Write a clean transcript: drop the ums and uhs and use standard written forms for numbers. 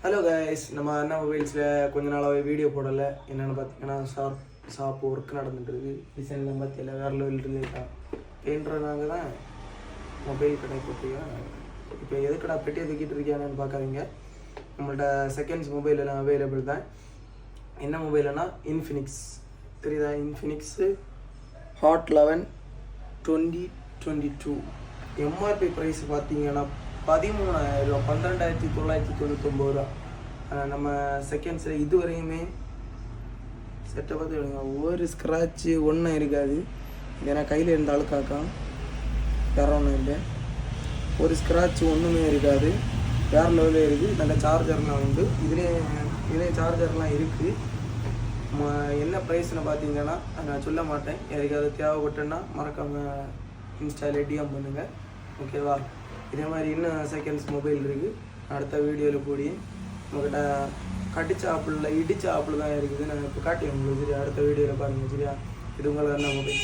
Hello guys, நம்ம அண்ணா மொபைல்ஸில் கொஞ்ச நாளாகவே வீடியோ போடலை. என்னென்னு பார்த்தீங்கன்னா ஷாப் ஒர்க் நடந்துட்டுருக்கு. டிசைன்லாம் பார்த்தியில்ல, வேறு லெவல் இருந்துருக்கா. பெயிண்ட்றனாங்க தான் மொபைல் கடை போட்டியா. இப்போ எதுக்கடா பெட்டியை தூக்கிட்டு இருக்கியானு பார்க்காதீங்க. நம்மள்ட்ட செகண்ட்ஸ் மொபைல் எல்லாம் அவைலபிள் தான். என்ன மொபைல்னா இன்ஃபினிக்ஸ் தெரியுதா? இன்ஃபினிக்ஸு ஹாட் 11 2022 எம்ஆர்பி ப்ரைஸ் பார்த்தீங்கன்னா 13,000 12,999 ரூபா. நம்ம செகண்ட்ஸில் இதுவரையுமே செட்டை பார்த்து ஒரு ஸ்க்ராட்சு ஒன்றும் இருக்காது. ஏன்னா கையில் இருந்த அழுக்காக்கா வேறு ஒன்றும் இல்லை. ஒரு ஸ்க்ராட்சு ஒன்றுமே இருக்காது. வேறு லெவலில் இருக்குது. நல்ல சார்ஜர்லாம் உண்டு. இதுலேயே சார்ஜர்லாம் இருக்குது. என்ன ப்ரைஸ்னு பார்த்தீங்கன்னா நான் சொல்ல மாட்டேன். யாருக்காவது தேவைப்பட்டேன்னா மறக்காமல் இன்ஸ்டாவில் டிஎம் பண்ணுங்கள், ஓகேவா? இதே மாதிரி இன்னும் செகண்ட்ஸ் மொபைல் இருக்குது. அடுத்த வீடியோவில் போடி உங்கள்கிட்ட கடிச்ச ஆப்பிளில் இடித்த ஆப்பிள் தான் இருக்குது. நான் இப்போ காட்டி உங்களுக்கு. சரி, அடுத்த வீடியோவில் பாருங்கள். சரியா? இது உங்களை என்ன மொபைல்.